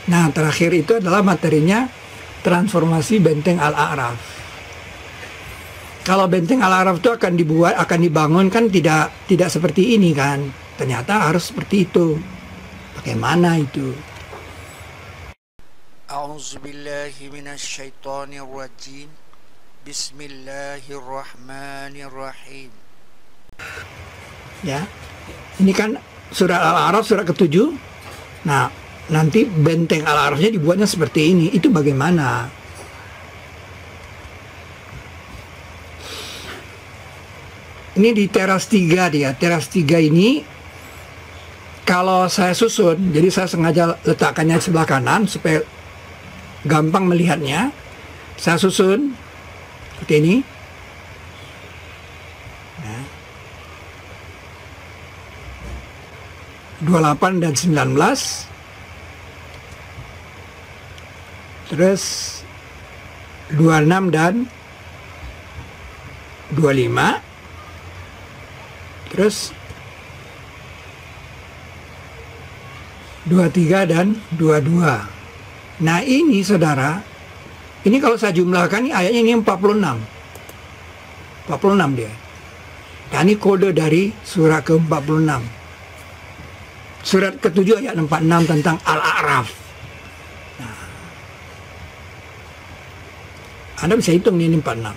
Nah, terakhir itu adalah materinya transformasi benteng Al-A'raf. Kalau benteng Al-A'raf itu akan dibangun kan tidak seperti ini kan. Ternyata harus seperti itu. Bagaimana itu? A'udzubillahi minasyaitonirrajim. Bismillahirrahmanirrahim. Ya. Ini kan surat Al-A'raf surat ke-7. Nah, nanti benteng Al-A'rafnya dibuatnya seperti ini. Itu bagaimana? Ini di teras 3 dia. Teras 3 ini kalau saya susun, jadi saya sengaja letakkannya sebelah kanan supaya gampang melihatnya. Saya susun seperti ini. Nah. 28 dan 19. Terus 26 dan 25. Terus 23 dan 22. Nah ini saudara, ini kalau saya jumlahkan ini ayatnya ini 46. 46 dia. Dan ini kode dari surat ke-46. Surat ke-7 ayat 46 tentang Al-A'raf. Anda bisa hitung ini 46. Nah,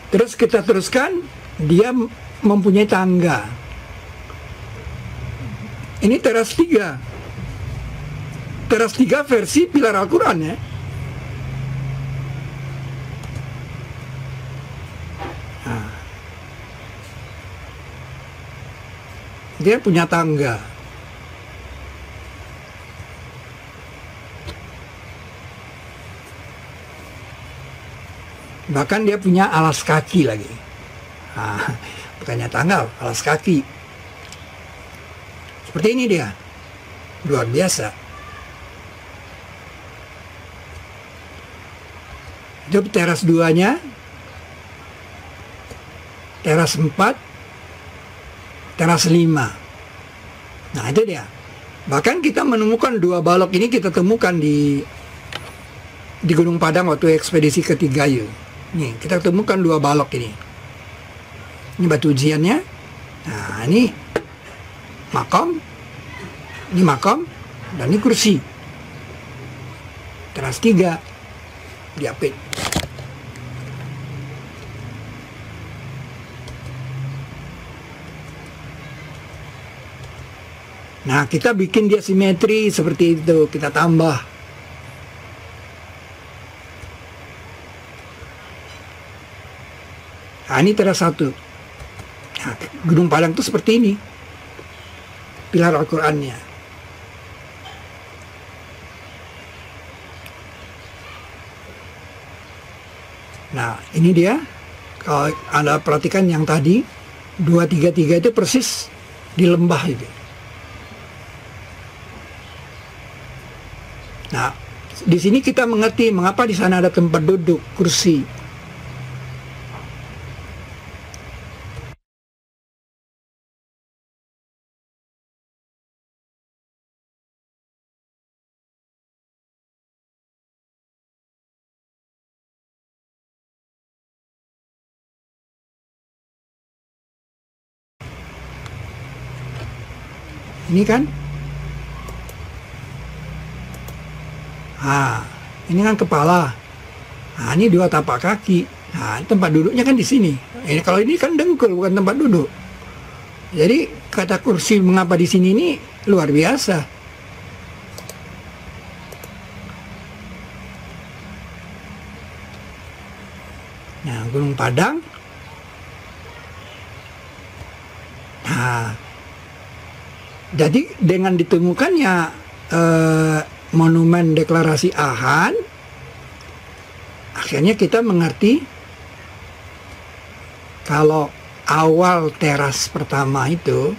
terus kita teruskan, dia mempunyai tangga. Ini teras 3. Teras 3 versi pilar Al-Quran ya. Nah, dia punya tangga. Bahkan dia punya alas kaki lagi. Nah, bukannya tangga, alas kaki. Seperti ini dia. Luar biasa. Itu teras 2-nya. Teras 4. Teras 5. Nah itu dia. Bahkan kita menemukan 2 balok ini kita temukan di Gunung Padang waktu ekspedisi ketiga yuk. Nih, kita temukan 2 balok ini. Ini batu ujiannya. Nah, ini makam. Ini makam. Dan ini kursi. Teras 3. Diapit. Nah, kita bikin dia simetri seperti itu. Kita tambah. Nah, ini teras 1. Nah, Gunung Padang itu seperti ini. Pilar Al-Qurannya. Nah, ini dia. Kalau Anda perhatikan yang tadi, 233 itu persis di lembah itu. Nah, di sini kita mengerti mengapa di sana ada tempat duduk, kursi. Ini kan? Nah, ini kan kepala. Nah, ini 2 tapak kaki. Nah, tempat duduknya kan di sini. Ini kalau ini kan dengkul, bukan tempat duduk. Jadi kata kursi mengapa di sini ini luar biasa. Nah, Gunung Padang. Nah, jadi dengan ditemukannya monumen deklarasi Ahad, akhirnya kita mengerti kalau awal teras pertama itu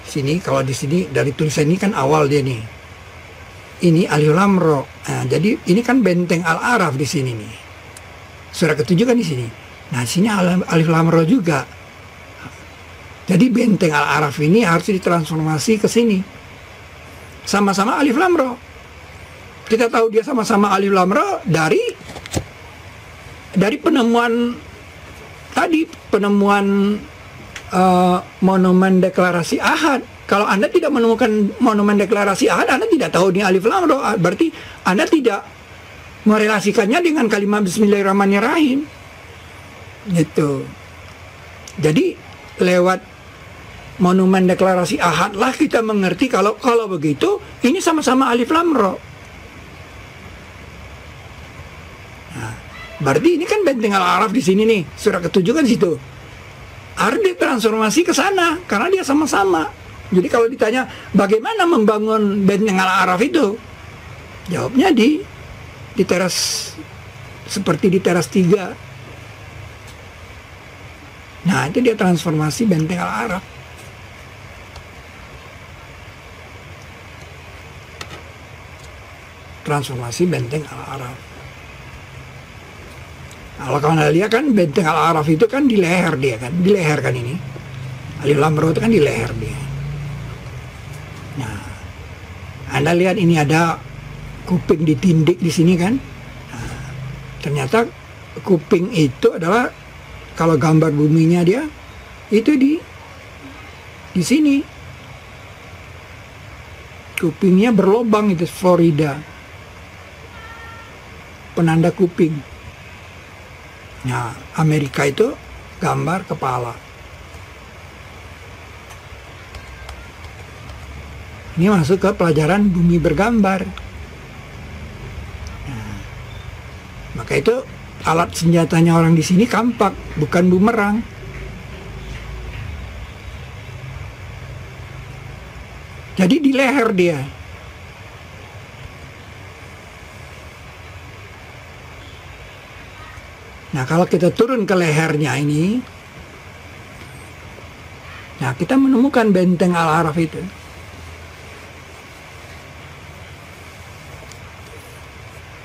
sini, kalau di sini dari tulisan ini kan awal dia nih. Ini Alif Lam Ra. Nah, jadi ini kan benteng Al-A'raf di sini nih. Surat ke-7 kan di sini. Nah, sini Alif Lam Ra juga. Jadi benteng Al-A'raf ini harus ditransformasi ke sini. Sama-sama alif lam ra. Kita tahu dia sama-sama alif lam ra dari penemuan tadi, penemuan monumen deklarasi Ahad. Kalau Anda tidak menemukan monumen deklarasi Ahad, Anda tidak tahu ini alif lam ra. Berarti Anda tidak merelasikannya dengan kalimat Bismillahirrahmanirrahim. Gitu. Jadi lewat monumen deklarasi Ahad lah kita mengerti kalau begitu ini sama-sama alif lam ra. Nah, berarti ini kan benteng Al-A'raf di sini nih, surah ke-7 kan situ. Harus ditransformasi ke sana karena dia sama-sama. Jadi kalau ditanya bagaimana membangun benteng Al-A'raf itu, jawabnya di teras, seperti di teras 3. Nah, itu dia transformasi benteng Al-A'raf. Transformasi benteng Al-A'raf. Kalau kalian lihat kan benteng Al-A'raf itu kan di leher dia kan, di leher kan ini. Alif lam ra itu kan di leher dia. Nah, Anda lihat ini ada kuping ditindik di sini kan. Nah, ternyata kuping itu adalah kalau gambar buminya dia itu di sini. Kupingnya berlobang, itu Florida. Penanda kuping. Nah, Amerika itu gambar kepala. Ini masuk ke pelajaran bumi bergambar. Nah, maka itu alat senjatanya orang di sini kampak, bukan bumerang. Jadi di leher dia. Nah, kalau kita turun ke lehernya ini, nah kita menemukan benteng Al-A'raf itu.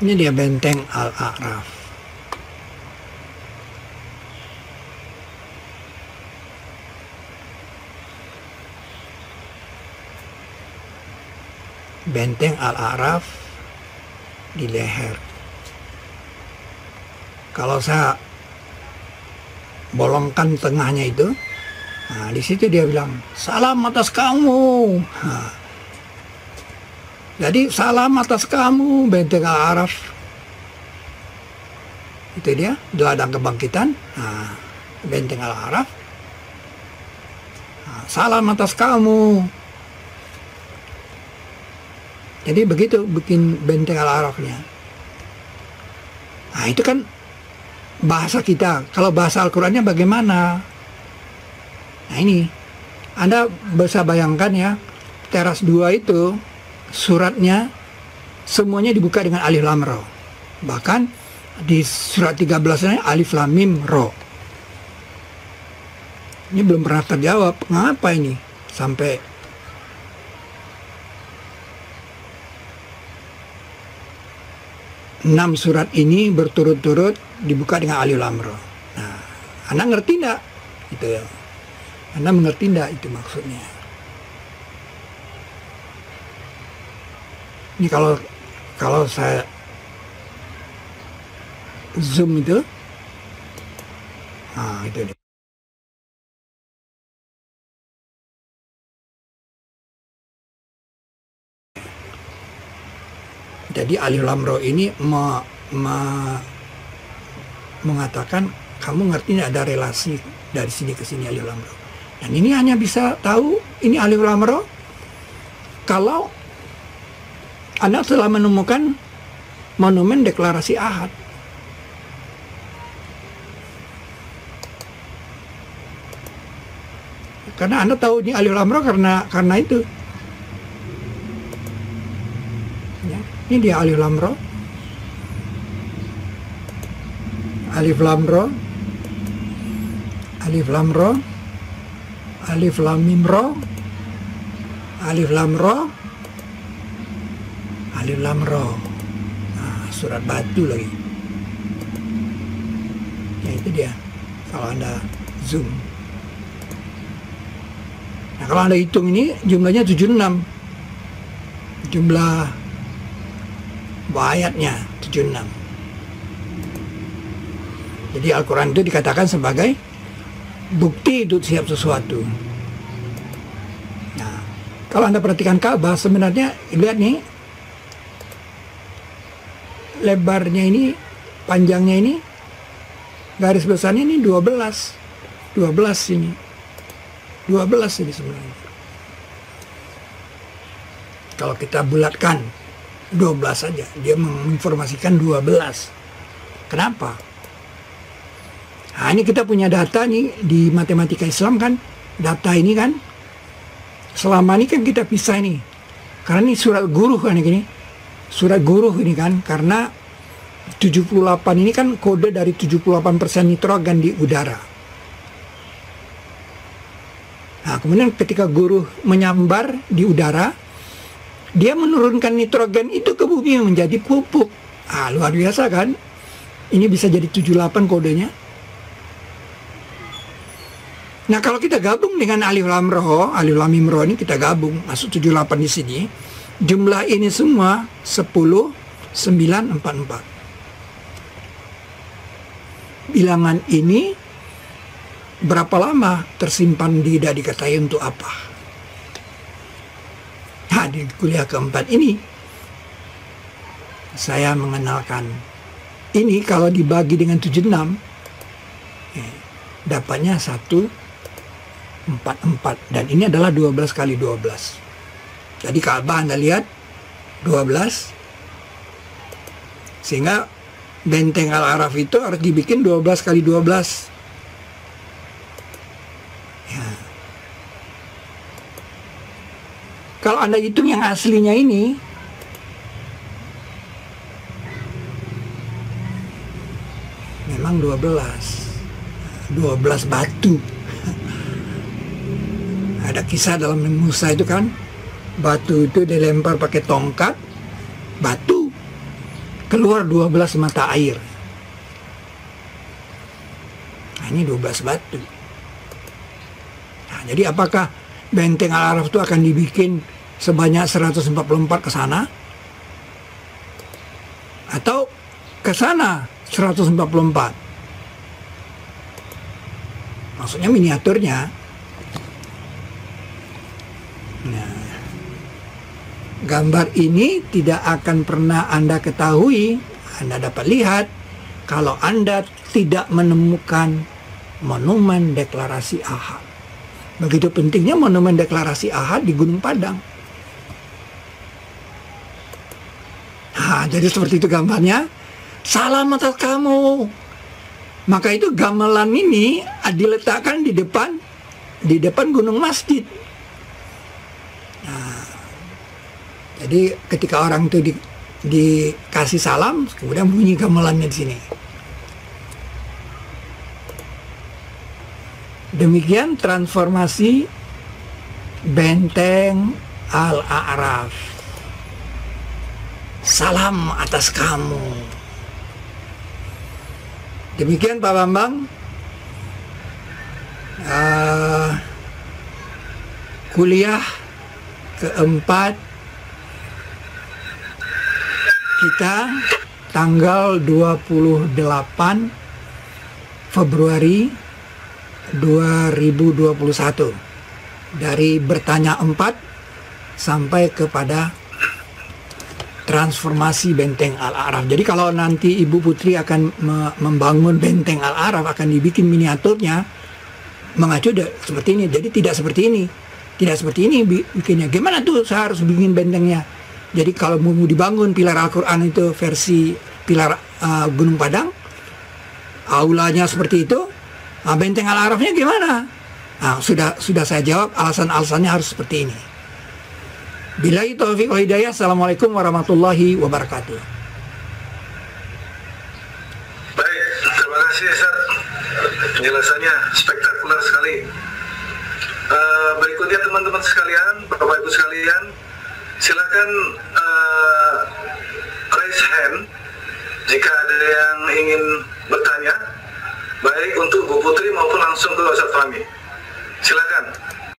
Ini dia benteng Al-A'raf. Benteng Al-A'raf di leher. Kalau saya bolongkan tengahnya itu, nah di situ dia bilang, salam atas kamu. Nah, jadi salam atas kamu, benteng Al-A'raf. Itu dia, di ladang kebangkitan. Nah, benteng Al-A'raf. Nah, salam atas kamu. Jadi begitu bikin benteng Al-A'rafnya. Nah, itu kan bahasa kita. Kalau bahasa Al-Qur'annya bagaimana? Nah, ini Anda bisa bayangkan ya, teras 2 itu suratnya semuanya dibuka dengan alif lam ra. Bahkan di surat 13-nya alif lam mim ra. Ini belum pernah terjawab. Ngapa ini sampai enam surat ini berturut-turut dibuka dengan alif lam ra. Nah, Anda ngerti enggak? Itu ya. Anda mengerti enggak itu maksudnya? Ini kalau saya zoom itu, nah itu dia. Jadi alif lam ra ini mengatakan kamu ngerti nggak ada relasi dari sini ke sini alif lam ra. Dan ini hanya bisa tahu ini alif lam ra kalau Anda telah menemukan monumen deklarasi Ahad. Karena Anda tahu ini alif lam ra karena itu. Ya, ini dia alif lam ra. Alif lam ra. Alif lam ra. Alif lam mim ra. Alif lam ra. Alif lam ra. Nah, surat batu lagi. Ya itu dia. Kalau Anda zoom. Nah, kalau Anda hitung ini jumlahnya 76. Jumlah ayatnya 76. Jadi Al-Quran itu dikatakan sebagai bukti untuk siap sesuatu. Nah, kalau Anda perhatikan Ka'bah, sebenarnya lihat nih, lebarnya ini, panjangnya ini, garis besarnya ini 12. 12 ini. 12 ini sebenarnya. Kalau kita bulatkan 12 saja, dia menginformasikan 12. Kenapa? Nah, ini kita punya data nih di matematika Islam kan, data ini kan, selama ini kan kita pisah ini, karena ini surat guru kan ini, surat guru ini kan, karena 78 ini kan kode dari 78% nitrogen di udara. Nah, kemudian ketika guru menyambar di udara, dia menurunkan nitrogen itu ke bumi menjadi pupuk. Ah, luar biasa kan? Ini bisa jadi 78 kodenya. Nah, kalau kita gabung dengan alif lam mim ra ini kita gabung, masuk 78 di sini. Jumlah ini semua 10, 9, 4, 4. Bilangan ini berapa lama tersimpan di dada diketahui untuk apa? Nah, di kuliah keempat ini saya mengenalkan ini kalau dibagi dengan 76 dapatnya 144, dan ini adalah 12 kali 12. Jadi Ka'bah Anda lihat 12, sehingga benteng Al-Araf itu harus dibikin 12 kali 12. Ya. Kalau Anda hitung yang aslinya ini, memang 12 batu. Ada kisah dalam Musa itu kan, batu itu dilempar pakai tongkat, batu keluar 12 mata air. Nah, ini 12 batu. Nah, jadi apakah benteng Al-Araf itu akan dibikin sebanyak 144 ke sana? Atau ke sana 144? Maksudnya miniaturnya. Nah, gambar ini tidak akan pernah Anda ketahui, Anda dapat lihat kalau Anda tidak menemukan monumen deklarasi Ahad. Begitu pentingnya monumen deklarasi Ahad di Gunung Padang. Nah, jadi seperti itu gambarnya. Salam atas kamu. Maka itu gamelan ini diletakkan di depan gunung masjid. Nah, jadi ketika orang itu dikasih salam, kemudian bunyi gamelannya di sini. Demikian transformasi benteng Al-A'raf. Salam atas kamu. Demikian Pak Bambang, kuliah keempat kita tanggal 28 Februari 2021, dari bertanya 4 sampai kepada transformasi benteng Al-A'raf. Jadi kalau nanti Ibu Putri akan membangun benteng Al-A'raf, akan dibikin miniaturnya, mengacu seperti ini. Jadi tidak seperti ini. Tidak seperti ini bikinnya. Gimana tuh saya harus bikin bentengnya? Jadi kalau mau dibangun pilar Al-Quran itu versi pilar Gunung Padang, aulanya seperti itu, benteng Al-A'rafnya gimana? Nah, sudah saya jawab, alasan-alasannya harus seperti ini. Billahi taufiq wal hidayah. Assalamualaikum warahmatullahi wabarakatuh. Baik, terima kasih Ustaz. Penjelasannya spektakuler sekali. Berikutnya teman-teman sekalian, Bapak Ibu sekalian, silakan raise hand jika ada yang ingin bertanya, baik untuk Bu Putri maupun langsung ke Ustaz Fahmi.